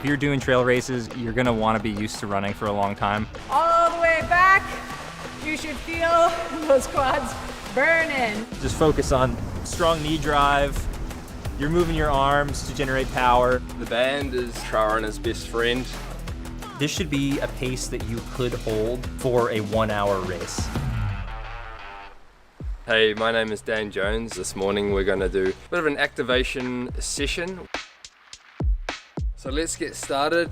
If you're doing trail races, you're gonna wanna be used to running for a long time. All the way back, you should feel those quads burning. Just focus on strong knee drive. You're moving your arms to generate power. The band is trail runner's best friend. This should be a pace that you could hold for a 1 hour race. Hey, my name is Dan Jones. This morning we're going to do a bit of an activation session. So let's get started.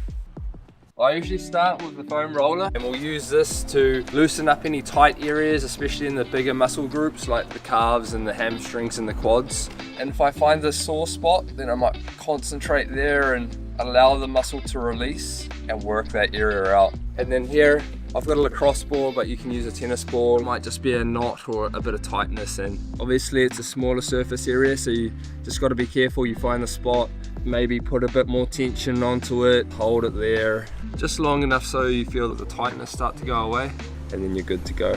I usually start with the foam roller, and we'll use this to loosen up any tight areas, especially in the bigger muscle groups like the calves and the hamstrings and the quads. And if I find a sore spot, then I might concentrate there and allow the muscle to release and work that area out. And then here, I've got a lacrosse ball, but you can use a tennis ball. It might just be a knot or a bit of tightness, and obviously it's a smaller surface area, so you just got to be careful. You find the spot, maybe put a bit more tension onto it, hold it there, just long enough so you feel that the tightness start to go away, and then you're good to go.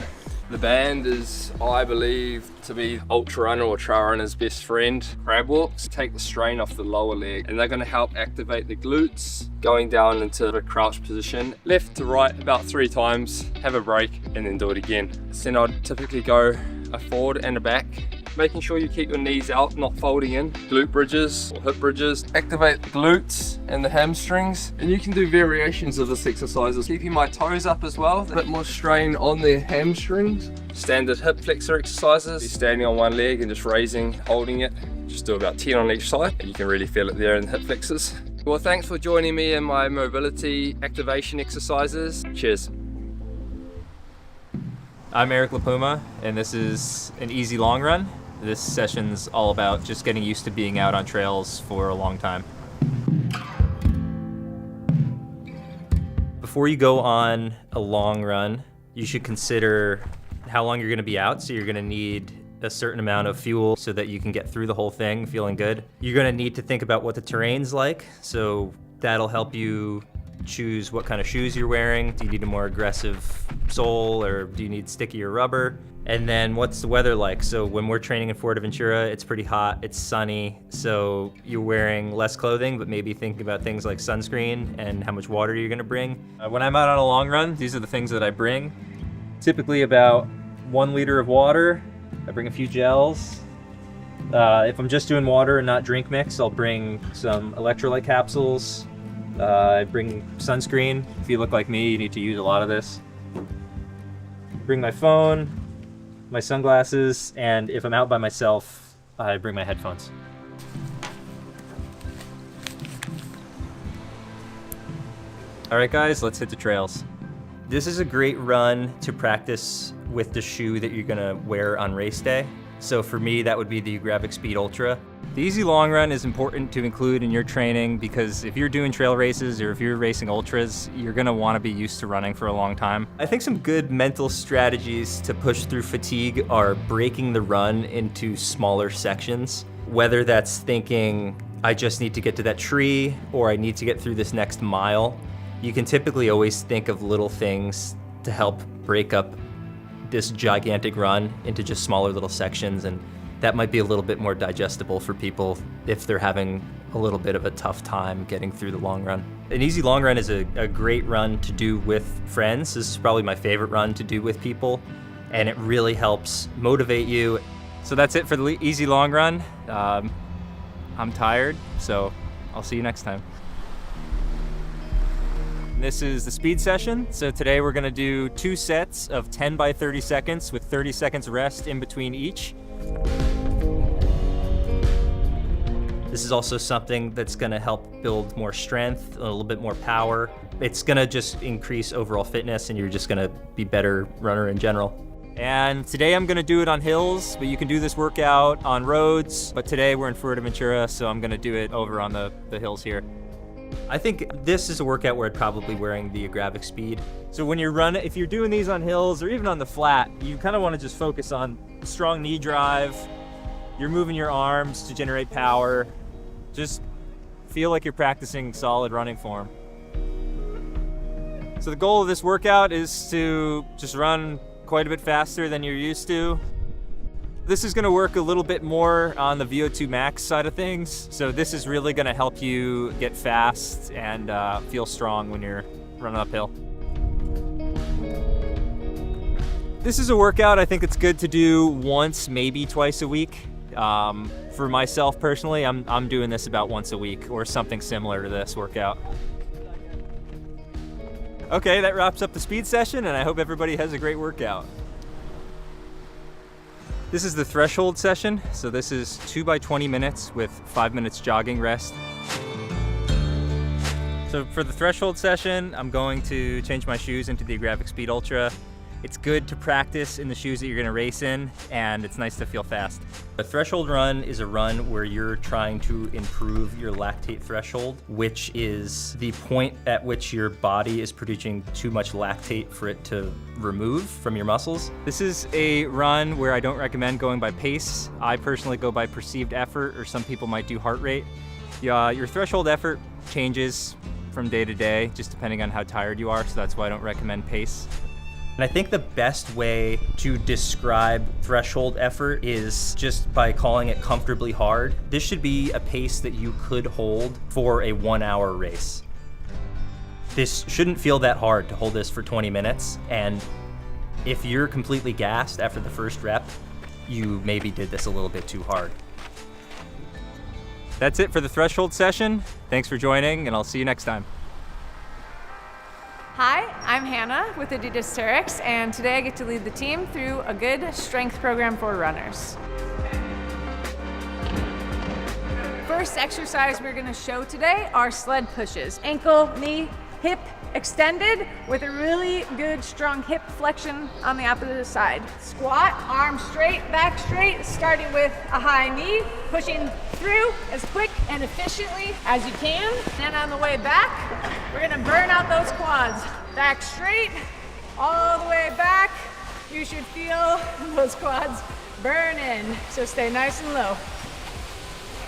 The band is, I believe, to be ultra runner or trail runner's best friend. Crab walks take the strain off the lower leg, and they're going to help activate the glutes, going down into the crouch position, left to right about 3 times, have a break, and then do it again. So then I'd typically go a forward and a back, making sure you keep your knees out, not folding in. Glute bridges or hip bridges. Activate the glutes and the hamstrings. And you can do variations of this exercise. Keeping my toes up as well, a bit more strain on the hamstrings. Standard hip flexor exercises. You're standing on one leg and just raising, holding it. Just do about 10 on each side, and you can really feel it there in the hip flexors. Well, thanks for joining me in my mobility activation exercises. Cheers. I'm Eric LaPuma, and this is an easy long run. This session's all about just getting used to being out on trails for a long time. Before you go on a long run, you should consider how long you're gonna be out. So you're gonna need a certain amount of fuel so that you can get through the whole thing feeling good. You're gonna need to think about what the terrain's like, so that'll help you choose what kind of shoes you're wearing. Do you need a more aggressive sole, or do you need stickier rubber? And then what's the weather like? So when we're training in Fuerteventura, it's pretty hot, it's sunny, so you're wearing less clothing, but maybe thinking about things like sunscreen and how much water you're gonna bring. When I'm out on a long run, these are the things that I bring. Typically about 1 liter of water. I bring a few gels. If I'm just doing water and not drink mix, I'll bring some electrolyte capsules. I bring sunscreen. If you look like me, you need to use a lot of this. Bring my phone, my sunglasses, and if I'm out by myself, I bring my headphones. All right, guys, let's hit the trails. This is a great run to practice with the shoe that you're gonna wear on race day. So for me, that would be the Gravic Speed Ultra. The easy long run is important to include in your training because if you're doing trail races or if you're racing ultras, you're gonna wanna be used to running for a long time. I think some good mental strategies to push through fatigue are breaking the run into smaller sections. Whether that's thinking, I just need to get to that tree or I need to get through this next mile. You can typically always think of little things to help break up this gigantic run into just smaller little sections, and that might be a little bit more digestible for people if they're having a little bit of a tough time getting through the long run. An easy long run is a great run to do with friends. This is probably my favorite run to do with people, and it really helps motivate you. So that's it for the easy long run. I'm tired, so I'll see you next time. This is the speed session. So today we're gonna do 2 sets of 10 by 30 seconds with 30 seconds rest in between each. This is also something that's gonna help build more strength, a little bit more power. It's gonna just increase overall fitness, and you're just gonna be better runner in general. And today I'm gonna do it on hills, but you can do this workout on roads. But today we're in Fuerteventura, so I'm gonna do it over on the hills here. I think this is a workout where I'd probably wearing the Gravic Speed. So when you're running, if you're doing these on hills or even on the flat, you kind of want to just focus on strong knee drive. You're moving your arms to generate power. Just feel like you're practicing solid running form. So the goal of this workout is to just run quite a bit faster than you're used to. This is gonna work a little bit more on the VO2 max side of things. So this is really gonna help you get fast and feel strong when you're running uphill. This is a workout I think it's good to do once, maybe twice a week. For myself personally, I'm doing this about once a week or something similar to this workout. Okay, that wraps up the speed session, and I hope everybody has a great workout. This is the threshold session. So this is 2 by 20 minutes with 5 minutes jogging rest. So for the threshold session, I'm going to change my shoes into the Graphic Speed Ultra. It's good to practice in the shoes that you're gonna race in, and it's nice to feel fast. A threshold run is a run where you're trying to improve your lactate threshold, which is the point at which your body is producing too much lactate for it to remove from your muscles. This is a run where I don't recommend going by pace. I personally go by perceived effort, or some people might do heart rate. Your threshold effort changes from day to day, just depending on how tired you are, so that's why I don't recommend pace. And I think the best way to describe threshold effort is just by calling it comfortably hard. This should be a pace that you could hold for a 1-hour race. This shouldn't feel that hard to hold this for 20 minutes. And if you're completely gassed after the first rep, you maybe did this a little bit too hard. That's it for the threshold session. Thanks for joining, and I'll see you next time. Hi, I'm Hannah with Adidas Terex, and today I get to lead the team through a good strength program for runners. First exercise we're going to show today are sled pushes. Ankle, knee, hip extended with a really good strong hip flexion on the opposite side. Squat, arms straight, back straight, starting with a high knee, pushing through as quick and efficiently as you can. And on the way back, we're gonna burn out those quads. Back straight, all the way back. You should feel those quads burning, so stay nice and low.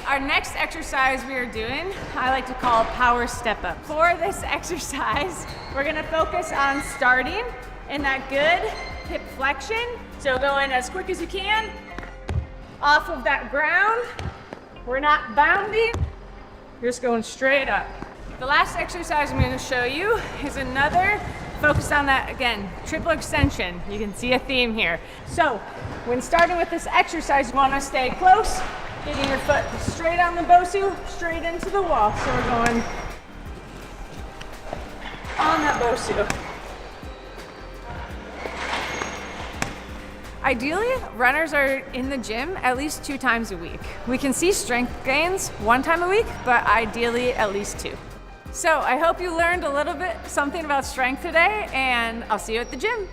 Our next exercise we are doing, I like to call power step up. For this exercise, we're gonna focus on starting in that good hip flexion. So going as quick as you can, off of that ground. We're not bounding, you're just going straight up. The last exercise I'm gonna show you is another focus on that, again, triple extension. You can see a theme here. So when starting with this exercise, you wanna stay close, getting your foot straight on the Bosu, straight into the wall. So we're going on that Bosu. Ideally, runners are in the gym at least 2 times a week. We can see strength gains 1 time a week, but ideally at least 2. So I hope you learned a little bit something about strength today, and I'll see you at the gym.